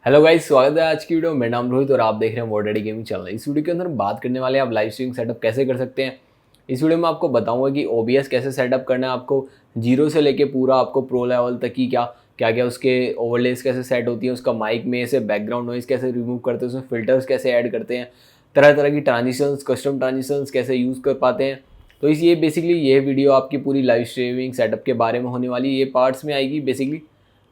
Hello guys, स्वागत है आज की वीडियो में। मेरा नाम रोहित और आप देख रहे हैं वॉडरेडी गेमिंग चैनल। इस वीडियो के अंदर हम बात करने वाले हैं आप लाइव स्ट्रीमिंग सेटअप कैसे कर सकते हैं। इस वीडियो में आपको बताऊंगा कि OBS कैसे सेटअप करना है आपको, जीरो से लेके पूरा आपको प्रो लेवल तक की क्या क्या क्या उसके ओवरलेस कैसे सेट होती है, उसका माइक में से बैकग्राउंड नॉइस कैसे रिमूव करते हैं, उसमें फिल्टर्स कैसे ऐड करते हैं, तरह तरह की ट्रांजिशंस, कस्टम ट्रांजिशंस कैसे यूज़ कर पाते हैं। तो इस ये बेसिकली ये वीडियो आपकी पूरी लाइव स्ट्रीमिंग सेटअप के बारे में होने वाली है। ये पार्ट्स में आएगी, बेसिकली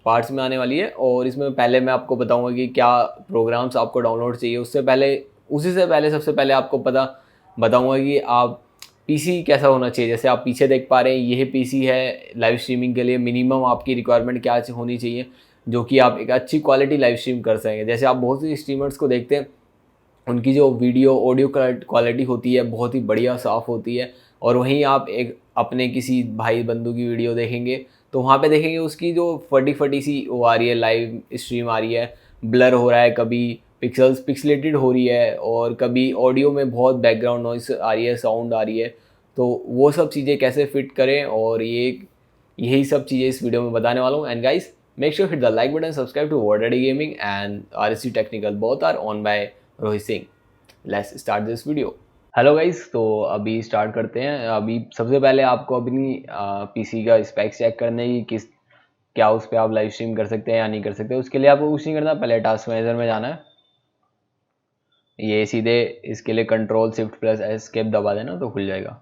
पार्ट्स में आने वाली है। और इसमें पहले मैं आपको बताऊंगा कि क्या प्रोग्राम्स आपको डाउनलोड चाहिए। उससे पहले उसी से पहले सबसे पहले आपको बताऊंगा कि आप पीसी कैसा होना चाहिए। जैसे आप पीछे देख पा रहे हैं, यह पीसी है लाइव स्ट्रीमिंग के लिए। मिनिमम आपकी रिक्वायरमेंट क्या होनी चाहिए जो कि आप एक अच्छी क्वालिटी लाइव स्ट्रीम कर सकें। जैसे आप बहुत सी स्ट्रीमर्स को देखते हैं, उनकी जो वीडियो ऑडियो क्वालिटी होती है बहुत ही बढ़िया साफ़ होती है। और वहीं आप एक अपने किसी भाई बंधु की वीडियो देखेंगे तो वहाँ पे देखेंगे उसकी जो फटी फटी सी वो आ रही है, लाइव स्ट्रीम आ रही है, ब्लर हो रहा है, कभी पिक्सलेटेड हो रही है, और कभी ऑडियो में बहुत बैकग्राउंड नॉइस आ रही है, साउंड आ रही है। तो वो सब चीज़ें कैसे फिट करें, और यही सब चीज़ें इस वीडियो में बताने वाला हूँ। And guys, make sure hit the like button, subscribe to वॉडरेडी gaming and RSC technical, both are on by Rohit Singh. Let's start this video. Hello guys, तो अभी स्टार्ट करते हैं। अभी सबसे पहले आपको अपनी पीसी का स्पेक्स चेक करने की क्या उस पर आप लाइव स्ट्रीम कर सकते हैं या नहीं कर सकते। उसके लिए आपको कुछ नहीं करना, पहले टास्क मैनेजर में जाना है। ये सीधे इसके लिए Ctrl+Shift+ एस्केप दबा देना तो खुल जाएगा।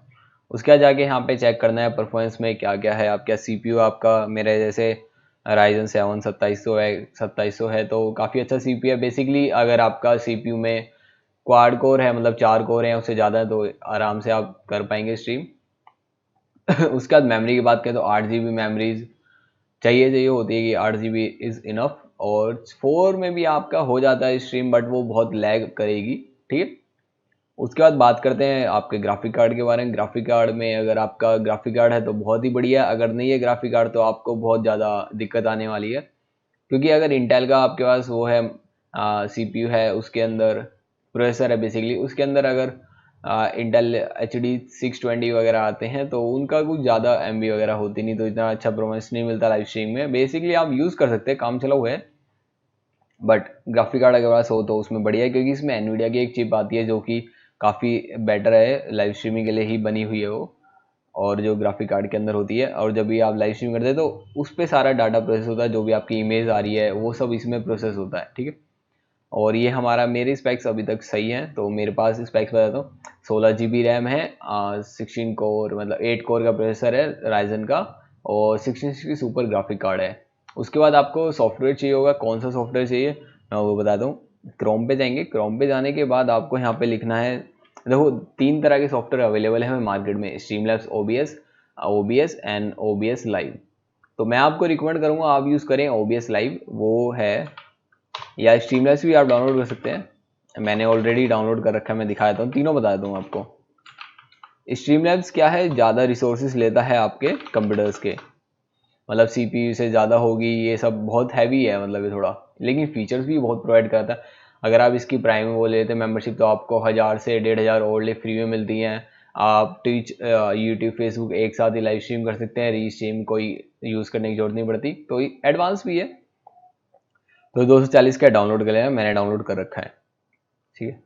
उसके बाद जाके यहाँ पे चेक करना है परफॉर्मेंस में क्या क्या है। आपका CPU आपका मेरे जैसे Ryzen 7 2700 है तो काफ़ी अच्छा CPU है। बेसिकली अगर आपका CPU में क्वाड कोर है, मतलब 4 कोर हैं उससे ज़्यादा, तो आराम से आप कर पाएंगे स्ट्रीम। उसके बाद मेमोरी की बात करें तो 8 GB मेमोरीज चाहिए होती है कि 8 GB इज़ इनफ। और 4 में भी आपका हो जाता है स्ट्रीम, बट वो बहुत लैग करेगी। ठीक है। उसके बाद बात करते हैं आपके ग्राफिक कार्ड के बारे में। ग्राफिक कार्ड में अगर आपका ग्राफिक कार्ड है तो बहुत ही बढ़िया, अगर नहीं है ग्राफिक कार्ड तो आपको बहुत ज़्यादा दिक्कत आने वाली है। क्योंकि अगर इंटेल का आपके पास वो है, CPU है, उसके अंदर प्रोसेसर है बेसिकली, उसके अंदर अगर इंटेल HD 620 वगैरह आते हैं तो उनका कुछ ज़्यादा MB वगैरह होती नहीं, तो इतना अच्छा परफॉर्मेंस नहीं मिलता लाइव स्ट्रीम में। बेसिकली आप यूज़ कर सकते हैं, काम चलाऊ है, बट ग्राफिक कार्ड अगर पास हो तो उसमें बढ़िया है, क्योंकि इसमें एनवीडिया की एक चिप आती है जो कि काफ़ी बेटर है, लाइव स्ट्रीमिंग के लिए ही बनी हुई है वो। और जो ग्राफिक कार्ड के अंदर होती है, और जब भी आप लाइव स्ट्रीम करते हैं तो उस पर सारा डाटा प्रोसेस होता है, जो भी आपकी इमेज आ रही है वो सब इसमें प्रोसेस होता है। ठीक है। और ये मेरे स्पेक्स अभी तक सही हैं, तो मेरे पास स्पेक्स बताता हूँ। 16 GB रैम है, 16 कोर मतलब 8 कोर का प्रोसेसर है राइजन का, और 1660 सुपर ग्राफिक कार्ड है। उसके बाद आपको सॉफ्टवेयर चाहिए होगा। कौन सा सॉफ्टवेयर चाहिए मैं वो बताता हूँ। क्रोम पे जाएंगे, क्रोम पे जाने के बाद आपको यहाँ पे लिखना है, देखो 3 तरह के सॉफ्टवेयर अवेलेबल है मार्केट में, Streamlabs OBS and OBS live. तो मैं आपको रिकमेंड करूँगा आप यूज़ करें OBS लाइव, वो है, या स्ट्रीमलैब्स भी आप डाउनलोड कर सकते हैं। मैंने ऑलरेडी डाउनलोड कर रखा है, मैं दिखा देता हूँ, तीनों बता दूँ आपको। स्ट्रीमलैब्स क्या है, ज़्यादा रिसोर्सेज लेता है आपके कंप्यूटर्स के, मतलब CPU से ज़्यादा होगी, ये सब बहुत हैवी है मतलब ये थोड़ा, लेकिन फीचर्स भी बहुत प्रोवाइड करता है। अगर आप इसकी प्राइम वो लेते हैं मेंबरशिप तो आपको 1000 से 1500 ओनली फ्री में मिलती हैं। आप ट्विच, यूट्यूब, फेसबुक एक साथ ही लाइव स्ट्रीम कर सकते हैं, री स्ट्रीम कोई यूज़ करने की जरूरत नहीं पड़ती, तो एडवांस भी है। तो 240 का डाउनलोड कर लेना, मैंने डाउनलोड कर रखा है। ठीक है।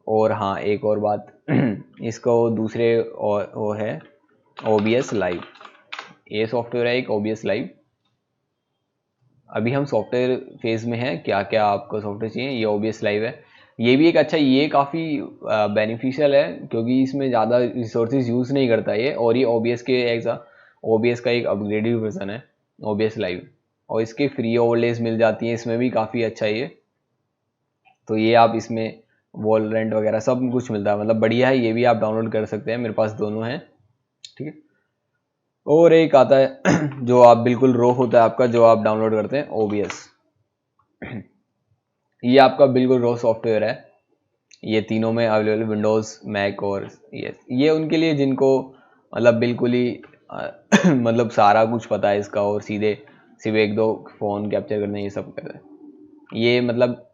और हाँ, एक और बात इसको दूसरे और वो है OBS लाइव, ये सॉफ्टवेयर है एक OBS लाइव। अभी हम सॉफ्टवेयर फेज में हैं, क्या क्या आपको सॉफ्टवेयर चाहिए, ये OBS लाइव है। ये भी एक अच्छा, ये काफ़ी बेनिफिशियल है क्योंकि इसमें ज़्यादा रिसोर्सेज यूज़ नहीं करता ये, और ये OBS का एक अपग्रेडेड वर्जन है OBS लाइव, और इसके फ्री ओवरलेज मिल जाती हैं इसमें भी, काफ़ी अच्छा है ये। तो ये आप इसमें वॉलरेंट वगैरह सब कुछ मिलता है, मतलब बढ़िया है, ये भी आप डाउनलोड कर सकते हैं, मेरे पास दोनों हैं। ठीक है। और एक आता है जो आप बिल्कुल रो होता है आपका, जो आप डाउनलोड करते हैं OBS, ये आपका बिल्कुल रो सॉफ्टवेयर है। ये तीनों में अवेलेबल, विंडोज़, मैक और ये उनके लिए जिनको मतलब बिल्कुल ही मतलब सारा कुछ पता है इसका, और सीधे सिर्फ एक दो फ़ोन कैप्चर करने ये सब करते हैं। ये मतलब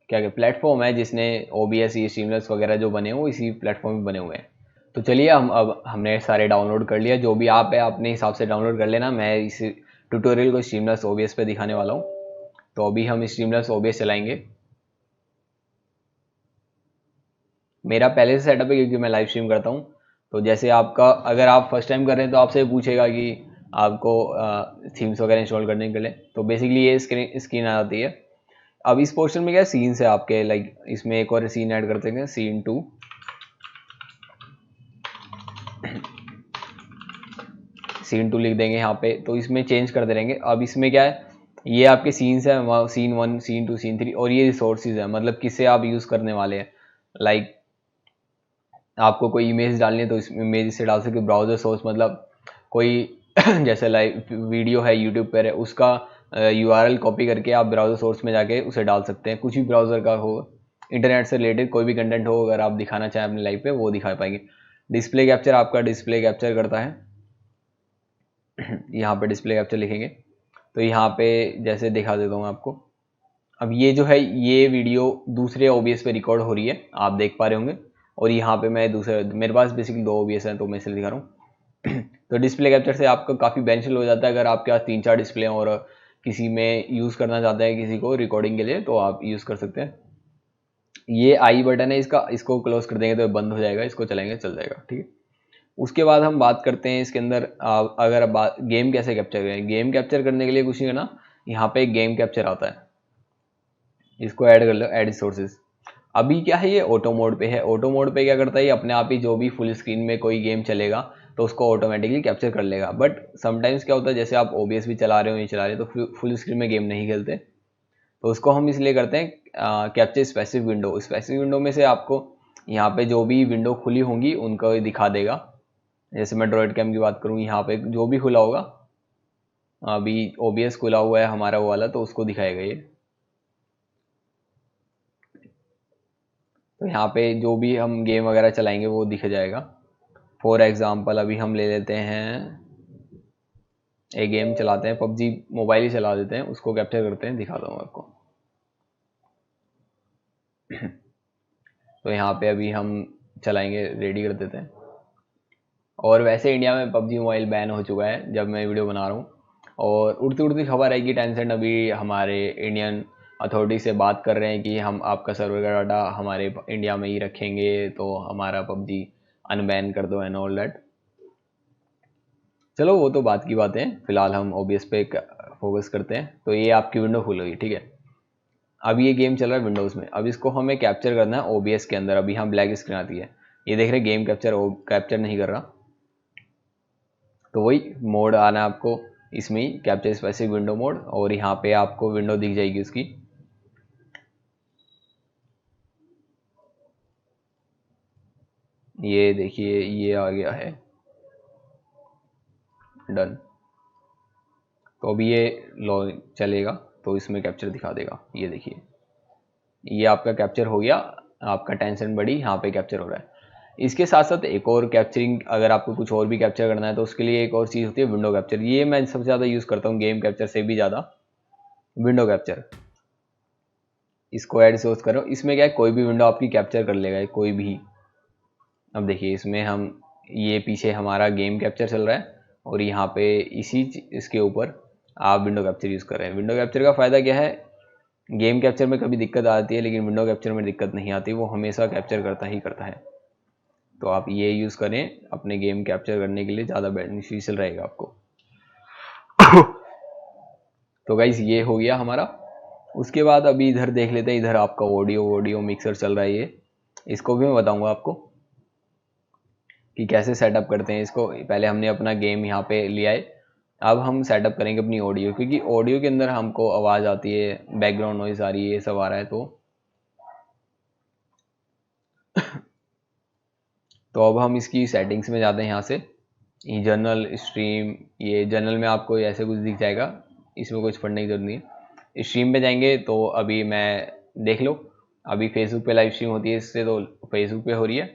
क्या प्लेटफॉर्म है जिसने OBS, ये स्ट्रीमलैब्स वगैरह जो बने हुए इसी प्लेटफॉर्म में बने हुए हैं। तो चलिए अब हमने सारे डाउनलोड कर लिया, जो भी आप है अपने हिसाब से डाउनलोड कर लेना। मैं इस ट्यूटोरियल को स्ट्रीमलैब्स OBS पे दिखाने वाला हूँ। तो अभी हम स्ट्रीमलैब्स OBS चलाएंगे। मेरा पहले से सेटअप है क्योंकि मैं लाइव स्ट्रीम करता हूँ। तो जैसे आपका, अगर आप फर्स्ट टाइम कर रहे हैं तो आपसे पूछेगा कि आपको थीम्स वगैरह इंस्टॉल करने के लिए, तो बेसिकली ये स्क्रीन आ जाती है। अब इस पोर्शन में क्या सीन्स है आपके, लाइक इसमें एक और सीन ऐड करते हैं, सीन 2। सीन 2 लिख देंगे यहाँ पे, तो इसमें चेंज करते रहेंगे। अब इसमें क्या है, ये आपके सीन्स है, सीन 1, सीन 2, सीन 3, और ये रिसोर्सेज है, मतलब किससे आप यूज़ करने वाले हैं। लाइक आपको कोई इमेज डालनी है तो इस इमेज से डाल सकते, ब्राउजर सोर्स मतलब कोई जैसे लाइव वीडियो है यूट्यूब पर है, उसका URL कॉपी करके आप ब्राउजर सोर्स में जाके उसे डाल सकते हैं। कुछ भी ब्राउजर का हो, इंटरनेट से रिलेटेड कोई भी कंटेंट हो, अगर आप दिखाना चाहें अपने लाइव पे, वो दिखा पाएंगे। डिस्प्ले कैप्चर आपका डिस्प्ले कैप्चर करता है। यहाँ पे डिस्प्ले कैप्चर लिखेंगे तो यहाँ पे जैसे दिखा देता हूँ आपको। अब ये जो है, ये वीडियो दूसरे OBS पे रिकॉर्ड हो रही है, आप देख पा रहे होंगे। और यहाँ पे मैं दूसरे, मेरे पास बेसिकली 2 OBS हैं तो मैं इसलिए दिखा रहा हूँ। तो डिस्प्ले कैप्चर से आपका काफ़ी बेनिफिशियल हो जाता है। अगर आपके पास 3-4 डिस्प्ले हैं और किसी में यूज़ करना चाहते हैं किसी को रिकॉर्डिंग के लिए, तो आप यूज़ कर सकते हैं। ये आई बटन है इसका, इसको क्लोज कर देंगे तो बंद हो जाएगा, इसको चलाएंगे चल जाएगा, ठीक है। उसके बाद हम बात करते हैं इसके अंदर, अगर बात गेम कैसे कैप्चर करें। गेम कैप्चर करने के लिए कुछ नहीं करना, यहाँ पे एक गेम कैप्चर आता है, इसको ऐड कर लो, ऐड रिसोर्सेज। अभी क्या है, ये ऑटो मोड पे है। ऑटो मोड पे क्या करता है, ये अपने आप ही जो भी फुल स्क्रीन में कोई गेम चलेगा तो उसको ऑटोमेटिकली कैप्चर कर लेगा। बट समटाइम्स क्या होता है, जैसे आप OBS भी चला रहे हो, ये चला रहे हो, तो फुल स्क्रीन में गेम नहीं खेलते, तो उसको हम इसलिए करते हैं capture specific window. Specific window में से आपको यहाँ पे जो भी विंडो खुली होंगी उनको दिखा देगा। जैसे मैं ड्रॉइड कैम की बात करूँ, यहाँ पे जो भी खुला होगा, अभी OBS खुला हुआ है हमारा वो वाला, तो उसको दिखाएगा ये। तो यहाँ पे जो भी हम गेम वगैरह चलाएंगे वो दिख जाएगा। फॉर एग्जाम्पल अभी हम ले लेते हैं, एक गेम चलाते हैं, PUBG मोबाइल ही चला देते हैं, उसको कैप्चर करते हैं, दिखाता हूँ आपको। तो यहाँ पे अभी हम चलाएंगे, रेडी कर देते हैं। और वैसे इंडिया में PUBG मोबाइल बैन हो चुका है जब मैं वीडियो बना रहा हूँ। और उड़ती उड़ती खबर है कि टेंसेंट अभी हमारे इंडियन अथॉरिटी से बात कर रहे हैं कि हम आपका सर्वर का डाटा हमारे इंडिया में ही रखेंगे, तो हमारा PUBG अनबैन कर दो एंड ऑल दैट। चलो वो तो बात की बात है, फिलहाल हम OBS पे फोकस करते हैं। तो ये आपकी विंडो खुल गई, ठीक है। अब ये गेम चल रहा है विंडोज़ में, अब इसको हमें कैप्चर करना है OBS के अंदर। अभी हम ब्लैक स्क्रीन आती है, ये देख रहे गेम कैप्चर नहीं कर रहा, तो वही मोड आना है आपको इसमें ही, कैप्चर स्पेसिफिक विंडो मोड। और यहाँ पे आपको विंडो दिख जाएगी उसकी, ये देखिए ये आ गया है, डन। तो अभी ये लॉग चलेगा तो इसमें कैप्चर दिखा देगा, ये देखिए ये आपका कैप्चर हो गया, आपका टेंशन बड़ी यहाँ पे कैप्चर हो रहा है। इसके साथ साथ एक और कैप्चरिंग, अगर आपको कुछ और भी कैप्चर करना है तो उसके लिए एक और चीज़ होती है विंडो कैप्चर। ये मैं सबसे ज़्यादा यूज़ करता हूँ, गेम कैप्चर से भी ज़्यादा विंडो कैप्चर। इसको ऐड सोर्स करो, इसमें क्या है, कोई भी विंडो आपकी कैप्चर कर लेगा, कोई भी। अब देखिए इसमें हम, ये पीछे हमारा गेम कैप्चर चल रहा है और यहाँ पे इसके ऊपर आप विंडो कैप्चर यूज़ कर रहे हैं। विंडो कैप्चर का फ़ायदा क्या है, गेम कैप्चर में कभी दिक्कत आती है लेकिन विंडो कैप्चर में दिक्कत नहीं आती, वो हमेशा कैप्चर करता ही करता है। तो आप ये यूज़ करें अपने गेम कैप्चर करने के लिए, ज़्यादा बेनिफिशियल रहेगा आपको। तो गाइस ये हो गया हमारा। उसके बाद अभी इधर देख लेते हैं, इधर आपका ऑडियो मिक्सर चल रहा है, ये इसको भी मैं बताऊंगा आपको कि कैसे सेटअप करते हैं इसको। पहले हमने अपना गेम यहाँ पे लिया है, अब हम सेटअप करेंगे अपनी ऑडियो, क्योंकि ऑडियो के अंदर हमको आवाज़ आती है, बैकग्राउंड नॉइज आ रही है, ये सब आ रहा है। तो अब हम इसकी सेटिंग्स में जाते हैं, यहाँ से जनरल स्ट्रीम, ये जनरल में आपको ऐसे कुछ दिख जाएगा, इसमें कुछ पढ़ने की जरूरत नहीं है। स्ट्रीम पे जाएंगे तो अभी मैं देख लो, अभी फेसबुक पे लाइव स्ट्रीम होती है इससे, तो फेसबुक पे हो रही है।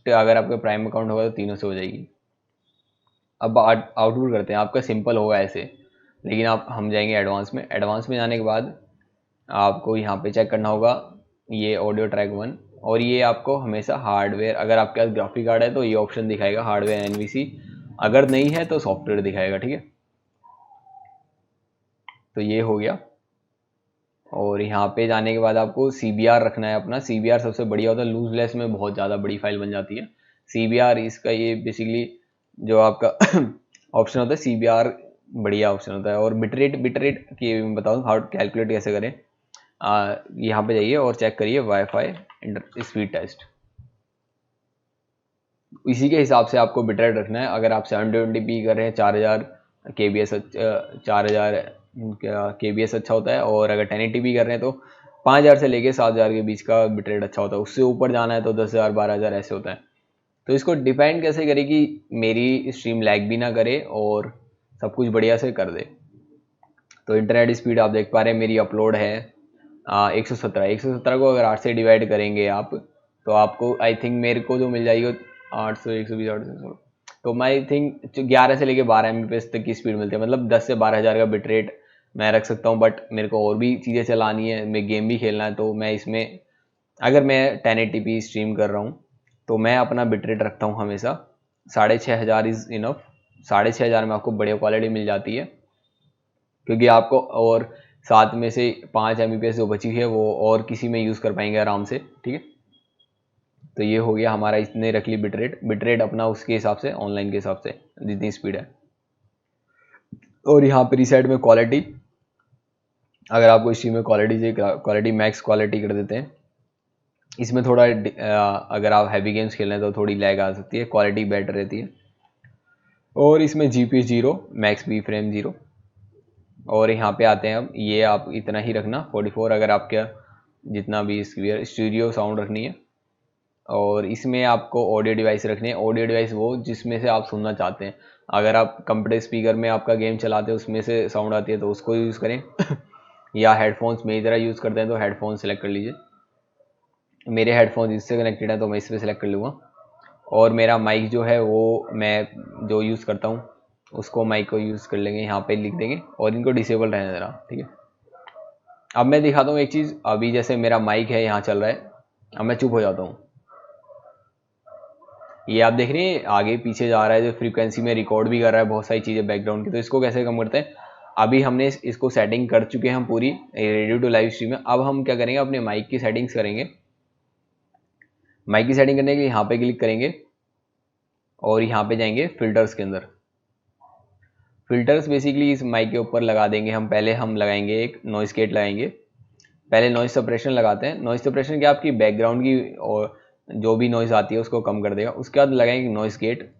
तो अगर आपका प्राइम अकाउंट होगा तो तीनों से हो जाएगी। अब आउटपुट करते हैं, आपका सिंपल होगा ऐसे, लेकिन हम जाएंगे एडवांस में। एडवांस में जाने के बाद आपको यहाँ पे चेक करना होगा ये ऑडियो ट्रैक 1, और ये आपको हमेशा हार्डवेयर, अगर आपके पास ग्राफिक कार्ड है तो ये ऑप्शन दिखाएगा हार्डवेयर NVC, अगर नहीं है तो सॉफ्टवेयर दिखाएगा, ठीक है। तो ये हो गया। और यहाँ पे जाने के बाद आपको CBR रखना है अपना। CBR सबसे बढ़िया होता है, लूजलेस में बहुत ज़्यादा बड़ी फाइल बन जाती है। CBR इसका ये बेसिकली जो आपका ऑप्शन होता है, CBR बढ़िया ऑप्शन होता है। और बिटरेट की मैं बताऊँ हाउ कैलकुलेट कैसे करें। यहाँ पे जाइए और चेक करिए वाईफाई स्पीड टेस्ट, इसी के हिसाब से आपको बिटरेट रखना है। अगर आप 720p कर रहे हैं 4000 kbs 4000 kbs अच्छा होता है, और अगर 1080p कर रहे हैं तो 5000 से लेके 7000 के बीच का बिटरेट अच्छा होता है। उससे ऊपर जाना है तो 10000 12000 ऐसे होता है। तो इसको डिपेंड कैसे करे कि मेरी स्ट्रीम लैग भी ना करे और सब कुछ बढ़िया से कर दे। तो इंटरनेट स्पीड आप देख पा रहे हैं मेरी अपलोड है 117 को अगर 8 से डिवाइड करेंगे आप, तो आपको आई थिंक मेरे को जो मिल जाएगी 800 120 800, तो मैं आई थिंक 11 से लेके 12 Mbps तक की स्पीड मिलती है। मतलब 10 से 12 हज़ार का बिट रेट मैं रख सकता हूँ। बट मेरे को और भी चीज़ें चलानी है, मैं गेम भी खेलना है, तो मैं इसमें अगर मैं 1080p स्ट्रीम कर रहा हूँ तो मैं अपना बिट रेट रखता हूँ हमेशा 6500 इज़ इनफ। 6500 में आपको बढ़िया क्वालिटी मिल जाती है, क्योंकि आपको और साथ में से 5 Mbps जो बची है वो और किसी में यूज़ कर पाएंगे आराम से। ठीक है, तो ये हो गया हमारा, इसने रख ली बिट रेट अपना उसके हिसाब से, ऑनलाइन के हिसाब से जितनी स्पीड है। और यहाँ पे रीसेट में क्वालिटी, अगर आपको स्ट्रीम में क्वालिटी चाहिए क्वालिटी मैक्स क्वालिटी कर देते हैं। इसमें थोड़ा अगर आप हैवी गेम्स खेल रहे हैं तो थोड़ी लैग आ सकती है, क्वालिटी बेटर रहती है। और इसमें GPU 0 मैक्स बी फ्रेम 0। और यहाँ पे आते हैं अब, ये आप इतना ही रखना 44 अगर आपका जितना भी स्टूडियो साउंड रखनी है। और इसमें आपको ऑडियो डिवाइस रखनी है। ऑडियो डिवाइस वो जिसमें से आप सुनना चाहते हैं। अगर आप कंप्यूटर स्पीकर में आपका गेम चलाते हैं उसमें से साउंड आती है तो उसको यूज़ करें या हेडफोन्स मेरी तरह यूज़ करते हैं तो हेडफोन सेलेक्ट कर लीजिए। मेरे हेडफोन्स इससे कनेक्टेड है तो मैं इस पर सेलेक्ट कर लूँगा। और मेरा माइक जो है वो मैं जो यूज़ करता हूँ उसको माइक को यूज़ कर लेंगे, यहाँ पे लिख देंगे और इनको डिसेबल रहने देना। ठीक है, अब मैं दिखाता हूँ एक चीज़। अभी जैसे मेरा माइक है यहाँ चल रहा है, अब मैं चुप हो जाता हूँ, ये आप देख रहे हैं आगे पीछे जा रहा है, जो फ्रीक्वेंसी में रिकॉर्ड भी कर रहा है बहुत सारी चीज़ें बैकग्राउंड की। तो इसको कैसे कम करते हैं, अभी हमने इसको सेटिंग कर चुके हैं हम पूरी रेडियो टू लाइव स्ट्रीम में। अब हम क्या करेंगे, अपने माइक की सेटिंग्स करेंगे। माइक की सेटिंग करने के लिए यहाँ पे क्लिक करेंगे और यहाँ पे जाएंगे फिल्टर्स के अंदर। फिल्टर्स बेसिकली इस माइक के ऊपर लगा देंगे हम। पहले हम लगाएंगे एक नॉइस गेट लगाएंगे। पहले नॉइज सप्रेशन लगाते हैं। नॉइज सप्रेशन क्या आपकी बैकग्राउंड की और जो भी नॉइज आती है उसको कम कर देगा। उसके बाद लगाएंगे नॉइस गेट।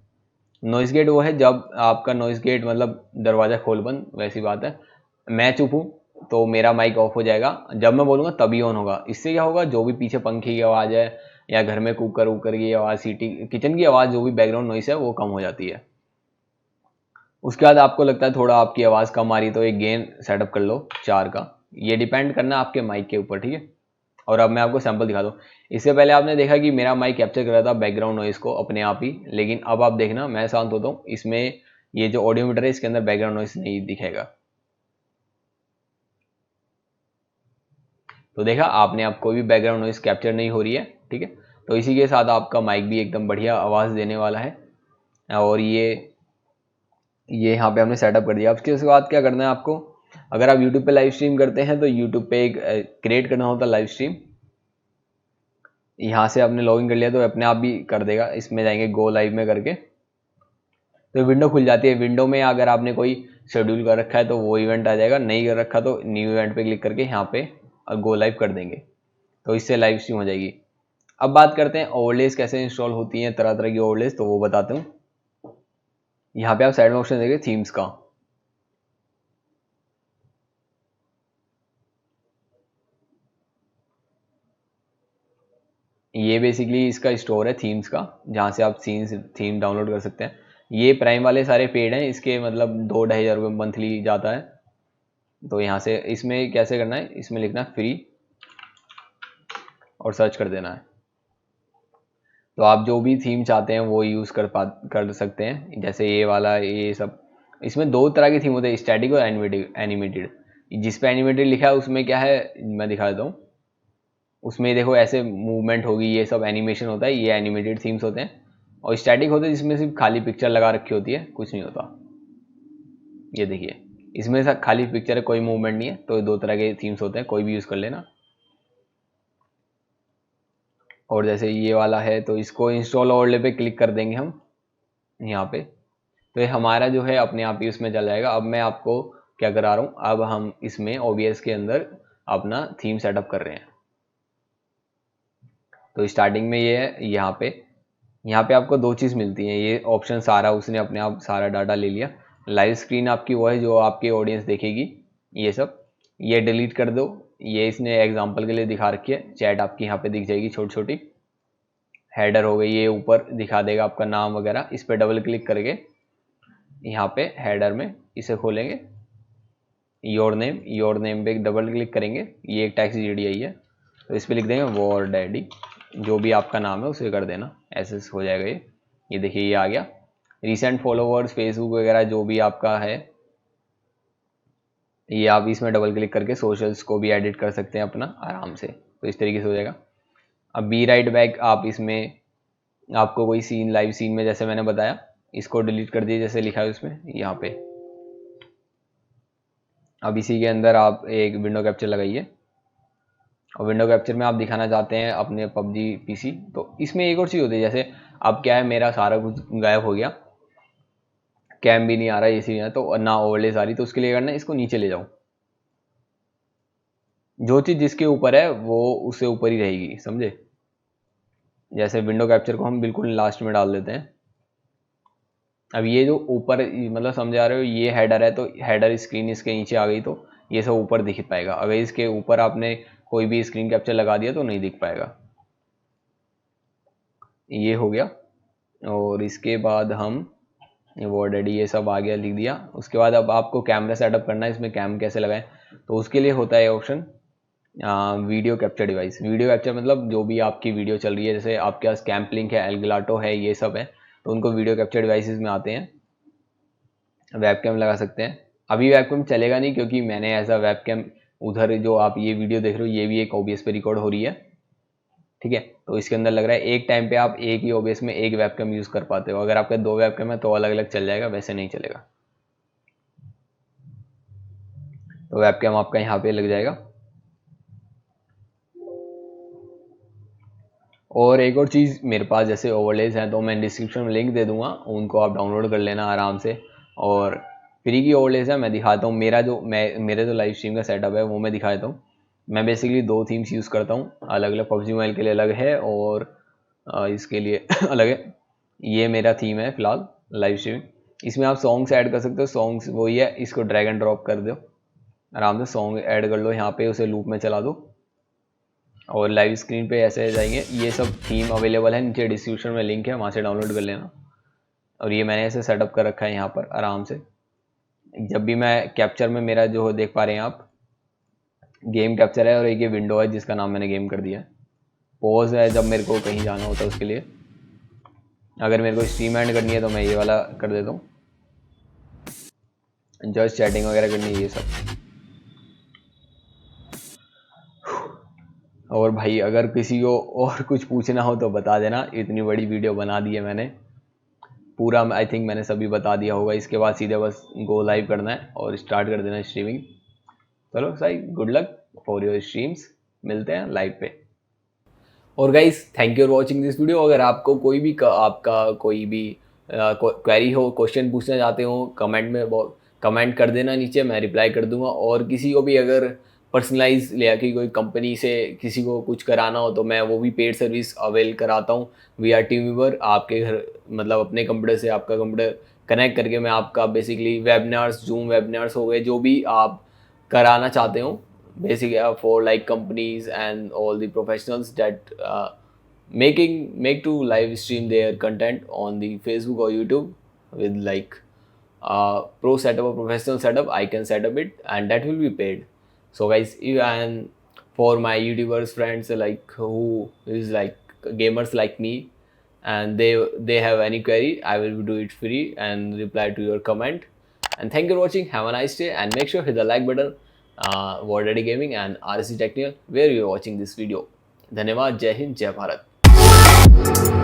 नॉइस गेट वो है जब आपका नॉइस गेट मतलब दरवाज़ा खोल बंद, वैसी बात है। मैं चुप हूँ तो मेरा माइक ऑफ हो जाएगा, जब मैं बोलूँगा तभी ऑन होगा। इससे क्या होगा, जो भी पीछे पंखे की आवाज़ है या घर में कुकर वूकर की आवाज़, सीटी किचन की आवाज़, जो भी बैकग्राउंड नॉइस है वो कम हो जाती है। उसके बाद आपको लगता है थोड़ा आपकी आवाज़ कम आ रही है तो एक गेन सेटअप कर लो 4 का। ये डिपेंड करना आपके माइक के ऊपर। ठीक है, और अब मैं आपको सैंपल दिखा दूँ। इससे पहले आपने देखा कि मेरा माइक कैप्चर कर रहा था बैकग्राउंड नॉइस को अपने आप ही, लेकिन अब आप देखना मैं शांत होता हूँ, इसमें ये जो ऑडियोमीटर है इसके अंदर बैकग्राउंड नॉइस नहीं दिखेगा। तो देखा आपने, आप कोई भी बैकग्राउंड नॉइस कैप्चर नहीं हो रही है। ठीक है, तो इसी के साथ आपका माइक भी एकदम बढ़िया आवाज़ देने वाला है। और ये यहाँ पे हमने सेटअप कर दिया। उसके बाद क्या करना है आपको, अगर आप यूट्यूब पे लाइव स्ट्रीम करते हैं तो यूट्यूब पे एक क्रिएट करना होता है लाइव स्ट्रीम। यहाँ से आपने लॉगिन कर लिया तो अपने आप भी कर देगा। इसमें जाएंगे गो लाइव में करके तो विंडो खुल जाती है। विंडो में अगर आपने कोई शेड्यूल कर रखा है तो वो इवेंट आ जाएगा, नहीं कर रखा तो न्यू इवेंट पे क्लिक करके यहाँ पे गो लाइव कर देंगे तो इससे लाइव स्ट्रीम हो जाएगी। अब बात करते हैं ओवरलेज कैसे इंस्टॉल होती हैं, तरह तरह की ओवरलेज, तो वो बताता हूँ। यहाँ पे आप साइड में ऑप्शन देंगे थीम्स का। ये बेसिकली इसका स्टोर है थीम्स का, जहाँ से आप थीम डाउनलोड कर सकते हैं। ये प्राइम वाले सारे पेड हैं, इसके मतलब 2-2.5 रुपये मंथली जाता है। तो यहाँ से इसमें कैसे करना है, इसमें लिखना है फ्री और सर्च कर देना है। तो आप जो भी थीम चाहते हैं वो यूज़ कर सकते हैं। जैसे ये वाला, ये सब, इसमें 2 तरह की थीम होते हैं, स्टैटिक और एनिमेटेड। जिस पे एनिमेटेड लिखा है उसमें क्या है मैं दिखा देता हूँ। उसमें देखो ऐसे मूवमेंट होगी, ये सब एनिमेशन होता है, ये एनिमेटेड थीम्स होते हैं। और स्टैटिक होते हैं जिसमें सिर्फ खाली पिक्चर लगा रखी होती है, कुछ नहीं होता। ये देखिए इसमें से खाली पिक्चर है, कोई मूवमेंट नहीं है, तो 2 तरह के थीम्स होते हैं, कोई भी यूज़ कर लेना। और जैसे ये वाला है तो इसको इंस्टॉल ओवरले पे क्लिक कर देंगे हम यहाँ पे, तो ये हमारा जो है अपने आप ही उसमें चल जाएगा। अब मैं आपको क्या करा रहा हूँ, अब हम इसमें OBS के अंदर अपना थीम सेटअप कर रहे हैं। तो स्टार्टिंग में ये है, यहाँ पे आपको 2 चीज़ मिलती हैं, ये ऑप्शन सारा उसने अपने आप सारा डाटा ले लिया। लाइव स्क्रीन आपकी वो है जो आपकी ऑडियंस देखेगी, ये सब ये डिलीट कर दो, ये इसने एग्जांपल के लिए दिखा रखी है। चैट आपकी यहाँ पे दिख जाएगी छोटी छोटी। हेडर हो गई, ये ऊपर दिखा देगा आपका नाम वगैरह, इस पर डबल क्लिक करके यहाँ पे हेडर में इसे खोलेंगे, योर नेम पे डबल क्लिक करेंगे, ये एक टेक्स्ट GDI है, तो इस पर लिख देंगे वॉर डैडी, जो भी आपका नाम है उसे कर देना, ऐसे हो जाएगा ये देखिए ये आ गया। रिसेंट फॉलोवर्स फेसबुक वगैरह जो भी आपका है, ये आप इसमें डबल क्लिक करके सोशल्स को भी एडिट कर सकते हैं अपना आराम से, तो इस तरीके से हो जाएगा। अब बी राइट बैक, आप इसमें आपको कोई सीन, लाइव सीन में जैसे मैंने बताया, इसको डिलीट कर दिए जैसे लिखा है उसमें यहाँ पे। अब इसी के अंदर आप एक विंडो कैप्चर लगाइए, और विंडो कैप्चर में आप दिखाना चाहते हैं अपने PUBG PC, तो इसमें एक और चीज़ होती है, जैसे अब क्या है मेरा सारा कुछ गायब हो गया, कैम भी नहीं आ रहा, ये सी तो ना ओवरले सारी, तो उसके लिए करना है इसको नीचे ले जाओ, जो चीज़ जिसके ऊपर है वो उससे ऊपर ही रहेगी, समझे। जैसे विंडो कैप्चर को हम बिल्कुल लास्ट में डाल देते हैं। अब ये जो ऊपर, मतलब समझ आ रहे हो, ये हेडर है, तो हेडर स्क्रीन इसके नीचे आ गई तो ये सब ऊपर दिख पाएगा। अगर इसके ऊपर आपने कोई भी स्क्रीन कैप्चर लगा दिया तो नहीं दिख पाएगा। ये हो गया। और इसके बाद हम वो ऑलरेडी ये सब आ गया, लिख दिया। उसके बाद अब आपको कैमरा सेटअप करना है, इसमें कैम कैसे लगाएं, तो उसके लिए होता है option video capture device. Video capture मतलब जो भी आपकी वीडियो चल रही है, जैसे आपके पास कैम्प लिंक है, एलगलाटो है, ये सब है, तो उनको वीडियो कैप्चर डिवाइसेस में आते हैं। वेबकैम लगा सकते हैं। अभी वेबकैम चलेगा नहीं क्योंकि मैंने ऐसा वेबकैम उधर जो आप ये वीडियो देख रहे हो, ये भी एक OBS पे रिकॉर्ड हो रही है, ठीक है। तो इसके अंदर लग रहा है एक टाइम पे आप एक ही OBS में एक वेबकैम यूज़ कर पाते हो। अगर आपके 2 वेबकैम है तो अलग अलग चल जाएगा, वैसे नहीं चलेगा। तो वेबकैम आपका यहाँ पे लग जाएगा। और एक और चीज़ मेरे पास जैसे ओवरलेज हैं, तो मैं डिस्क्रिप्शन में लिंक दे दूंगा, उनको आप डाउनलोड कर लेना आराम से। और फ्री की ओवरलेज है, मैं दिखाता हूँ मेरे जो लाइव स्ट्रीम का सेटअप है वो मैं दिखाता हूँ। मैं बेसिकली 2 थीम्स यूज़ करता हूँ अलग अलग, PUBG मोबाइल के लिए अलग है और इसके लिए अलग है। ये मेरा थीम है फिलहाल लाइव स्ट्रीम। इसमें आप सॉन्ग्स ऐड कर सकते हो, सॉन्ग्स वही है, इसको ड्रैग एंड ड्रॉप कर दो, आराम से सॉन्ग ऐड कर लो यहाँ पे, उसे लूप में चला दो और लाइव स्क्रीन पे ऐसे जाएंगे। ये सब थीम अवेलेबल है, नीचे डिस्क्रिप्शन में लिंक है, वहाँ से डाउनलोड कर लेना। और ये मैंने ऐसे सेटअप कर रखा है यहाँ पर आराम से। जब भी मैं कैप्चर में, मेरा जो देख पा रहे हैं आप, गेम कैप्चर है और एक ये विंडो है जिसका नाम मैंने गेम कर दिया है। पॉज है जब मेरे को कहीं जाना होता है उसके लिए। अगर मेरे को स्ट्रीम एंड करनी है तो मैं ये वाला कर देता हूँ, जस्ट चैटिंग वगैरह करनी है ये सब। और भाई अगर किसी को और कुछ पूछना हो तो बता देना, इतनी बड़ी वीडियो बना दी है मैंने, पूरा आई थिंक मैंने सभी बता दिया होगा। इसके बाद सीधे बस गो लाइव करना है और स्टार्ट कर देना स्ट्रीमिंग। चलो सही, good luck for your streams, मिलते हैं लाइव पे। और guys thank you for watching this video. अगर आपको कोई भी आपका कोई भी क्वेरी हो, क्वेश्चन पूछना चाहते हो, कमेंट कर देना नीचे, मैं रिप्लाई कर दूंगा। और किसी को भी अगर पर्सनलाइज लिया कि कोई कंपनी से किसी को कुछ कराना हो तो मैं वो भी पेड सर्विस अवेल कराता हूँ वी आर टीमवीवर। आपके घर मतलब अपने कंप्यूटर से आपका कंप्यूटर कनेक्ट करके मैं आपका बेसिकली वेबिनार्स, जूम वेबिनार्स हो गए, जो भी आप कराना चाहते हो, basically for like companies and all the professionals that make to live stream their content on the Facebook or YouTube with like pro setup or professional setup, I can set up it and that will be paid. So guys, and for my YouTubers friends like who is like gamers like me and they have any query, I will do it free and reply to your comment. And thank you for watching, have a nice day and make sure hit the like button, War Daddy Gaming and RSC Technical where you are watching this video. धन्यवाद, जय हिंद, जय भारत।